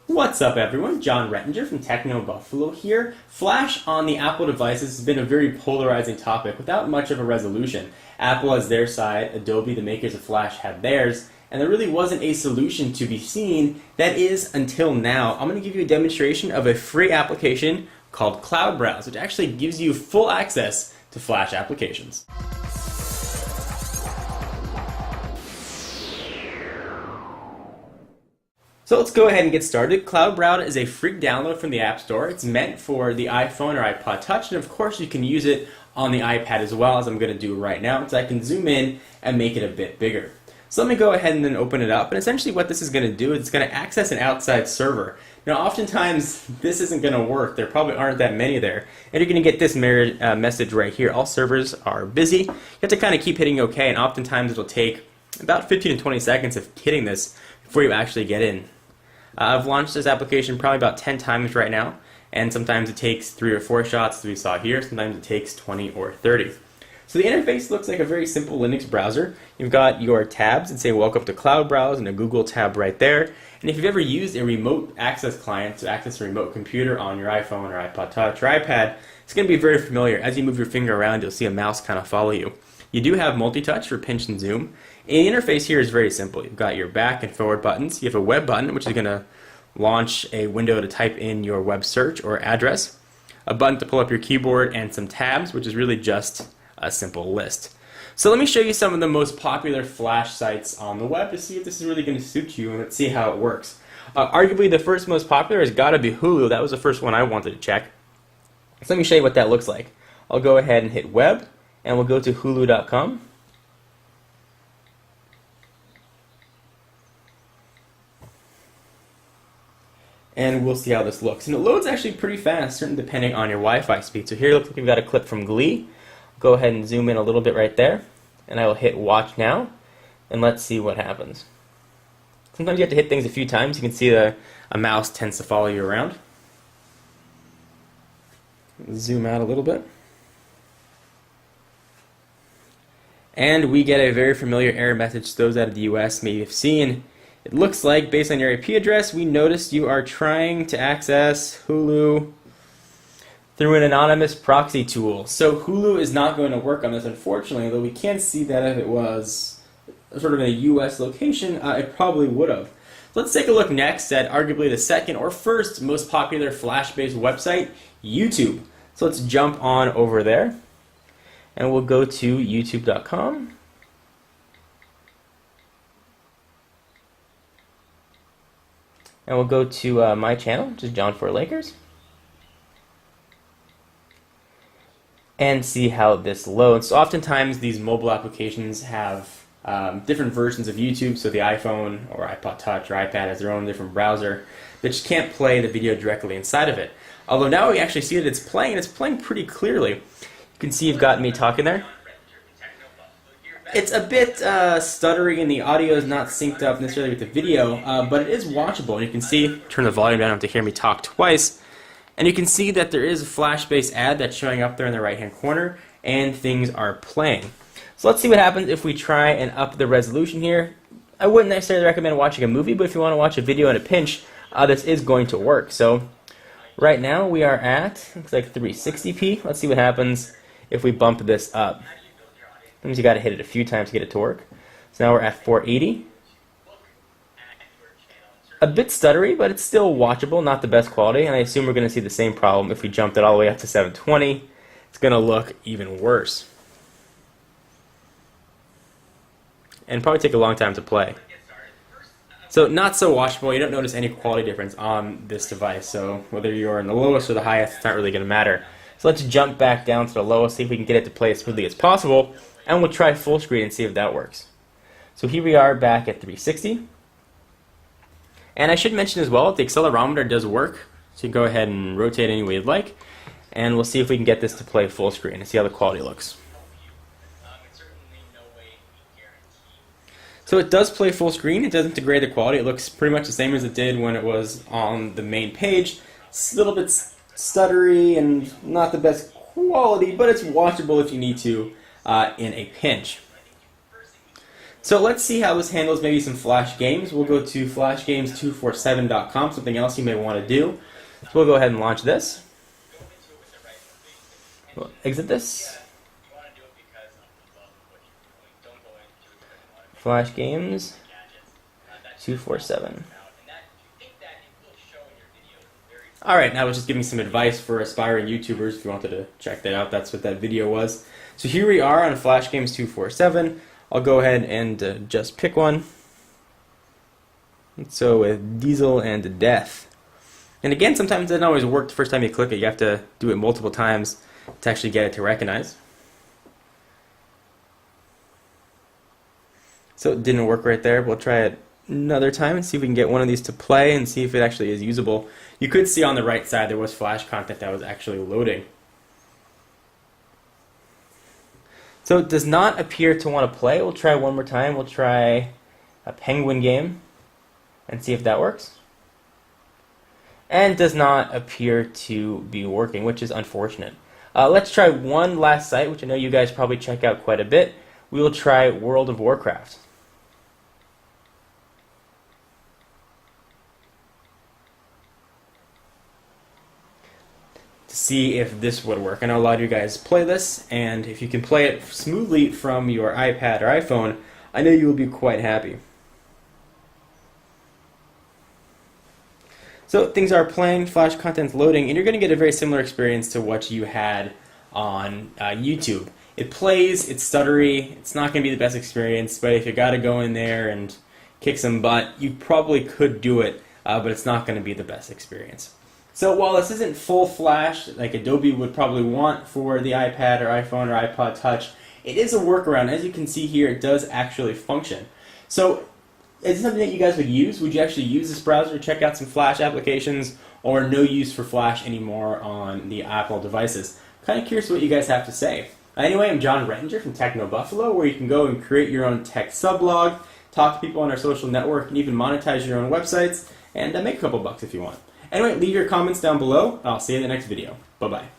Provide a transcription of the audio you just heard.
What's up everyone, John Rettinger from Techno Buffalo here. Flash on the Apple devices has been a very polarizing topic without much of a resolution. Apple has their side, Adobe, the makers of Flash, had theirs, and there really wasn't a solution to be seen, that is, until now. I'm going to give you a demonstration of a free application called Cloud Browse, which actually gives you full access to Flash applications. So let's go ahead and get started. Cloud Browse is a free download from the App Store. It's meant for the iPhone or iPod Touch, and of course you can use it on the iPad as well, as I'm going to do right now, so I can zoom in and make it a bit bigger. So let me go ahead and then open it up, and essentially what this is going to do is it's going to access an outside server. Now oftentimes this isn't going to work. There probably aren't that many there, and you're going to get this message right here. All servers are busy. You have to kind of keep hitting OK, and oftentimes it'll take about 15 to 20 seconds of hitting this before you actually get in. I've launched this application probably about 10 times right now, and sometimes it takes 3 or 4 shots, as we saw here. Sometimes it takes 20 or 30. So the interface looks like a very simple Linux browser. You've got your tabs that say Welcome to Cloud Browse and a Google tab right there. And if you've ever used a remote access client to access a remote computer on your iPhone or iPod Touch or iPad, it's going to be very familiar. As you move your finger around, you'll see a mouse kind of follow you. You do have multi-touch for pinch and zoom. And the interface here is very simple. You've got your back and forward buttons. You have a web button, which is going to launch a window to type in your web search or address. A button to pull up your keyboard, and some tabs, which is really just a simple list. So let me show you some of the most popular Flash sites on the web to see if this is really going to suit you, and let's see how it works. Arguably the first most popular has got to be Hulu. That was the first one I wanted to check. So let me show you what that looks like. I'll go ahead and hit web, and we'll go to hulu.com. And we'll see how this looks. And it loads actually pretty fast, certainly depending on your Wi-Fi speed. So here it looks like we've got a clip from Glee. Go ahead and zoom in a little bit right there, and I will hit watch now, and let's see what happens. Sometimes you have to hit things a few times. You can see a mouse tends to follow you around. Zoom out a little bit. And we get a very familiar error message. Those out of the US may have seen. It looks like, based on your IP address, we noticed you are trying to access Hulu through an anonymous proxy tool. So Hulu is not going to work on this, unfortunately, though we can see that if it was sort of in a US location, it probably would have. So let's take a look next at arguably the second or first most popular Flash-based website, YouTube. So let's jump on over there, and we'll go to youtube.com. And we'll go to my channel, which is John for Lakers, and see how this loads. So oftentimes these mobile applications have different versions of YouTube, so the iPhone or iPod Touch or iPad has their own different browser that just can't play the video directly inside of it. Although now we actually see that it's playing, and it's playing pretty clearly. You can see you've got me talking there. It's a bit stuttery, and the audio is not synced up necessarily with the video, but it is watchable. You can see, turn the volume down to hear me talk twice, and you can see that there is a Flash-based ad that's showing up there in the right-hand corner, and things are playing. So let's see what happens if we try and up the resolution here. I wouldn't necessarily recommend watching a movie, but if you want to watch a video in a pinch, this is going to work. So right now we are at, looks like 360p. Let's see what happens if we bump this up. That means you got to hit it a few times to get it to work. So now we're at 480. A bit stuttery, but it's still watchable, not the best quality, and I assume we're going to see the same problem if we jumped it all the way up to 720. It's going to look even worse. And probably take a long time to play. So not so watchable. You don't notice any quality difference on this device, so whether you're in the lowest or the highest, it's not really going to matter. So let's jump back down to the lowest, see if we can get it to play as smoothly as possible, and we'll try full screen and see if that works. So here we are back at 360. And I should mention as well, the accelerometer does work, so you can go ahead and rotate any way you'd like, and we'll see if we can get this to play full screen and see how the quality looks. So it does play full screen. It doesn't degrade the quality. It looks pretty much the same as it did when it was on the main page. It's a little bit stuttery and not the best quality, but it's watchable if you need to in a pinch. So let's see how this handles maybe some Flash games. We'll go to flashgames247.com, something else you may want to do. So we'll go ahead and launch this. We'll exit this. Flash Games 247. Alright, now I was just giving some advice for aspiring YouTubers. If you wanted to check that out, that's what that video was. So here we are on Flash Games 247. I'll go ahead and just pick one. So with Diesel and Death. And again, sometimes it doesn't always work the first time you click it. You have to do it multiple times to actually get it to recognize. So it didn't work right there. We'll try it another time and see if we can get one of these to play and see if it actually is usable. You could see on the right side there was Flash content that was actually loading. So it does not appear to want to play. We'll try one more time. We'll try a penguin game and see if that works. And does not appear to be working, which is unfortunate. Let's try one last site, which I know you guys probably check out quite a bit. We will try World of Warcraft. To see if this would work. I know a lot of you guys play this, and if you can play it smoothly from your iPad or iPhone, I know you will be quite happy. So things are playing, Flash content's loading, and you're going to get a very similar experience to what you had on YouTube. It plays, it's stuttery, it's not going to be the best experience, but if you got to go in there and kick some butt, you probably could do it, but it's not going to be the best experience. So while this isn't full Flash like Adobe would probably want for the iPad or iPhone or iPod Touch, it is a workaround. As you can see here, it does actually function. So is it something that you guys would use? Would you actually use this browser to check out some Flash applications, or no use for Flash anymore on the Apple devices? Kind of curious what you guys have to say. Anyway, I'm John Rettinger from Techno Buffalo, where you can go and create your own tech sublog, talk to people on our social network, and even monetize your own websites, and make a couple bucks if you want. Anyway, leave your comments down below. I'll see you in the next video. Bye-bye.